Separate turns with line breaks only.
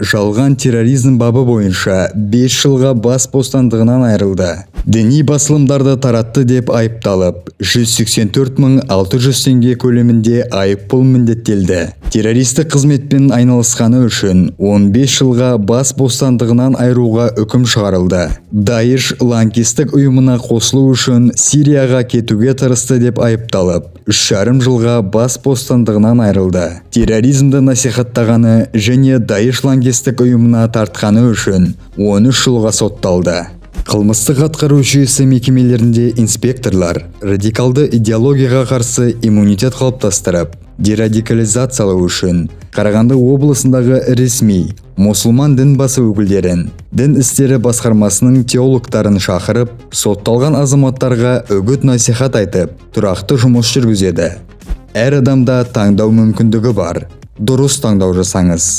Жалған терроризм бабы бойынша 5 жылға бас бостандығынан айырылды. Діни басылымдарды таратты деп айыпталып, 184.600 теңге көлемінде айыппұл міндеттелді. Террористік қызметпен айналысқаны үшін 15 жылға бас бостандығынан айыруға үкім шығарылды. Даиш лаңкестік ұйымына қосылу үшін Сирияға кетуге тырысты деп айыпталып, 3,5 жылға бас бостандығынан айырылды. Терроризімді насихаттағаны және Даиш лаңкестік ұйымына тартқаны үшін 13 жылға сотталды. Қылмыстық атқару жүйесі мекемелерінде инспекторлар радикалды идеологияға қарсы иммунитет қалыптастырып, дерадикализациялау үшін Қарағанды облысындағы ресми мұсылман дін басы өкілдерін, дін істері басқармасының теологтарын шақырып, сотталған азаматтарға үгіт насихат айтып, тұрақты жұмыс жүргізеді. Әр адамда таңдау мүмкіндігі бар. Дұрыс таңдау жасаңыз.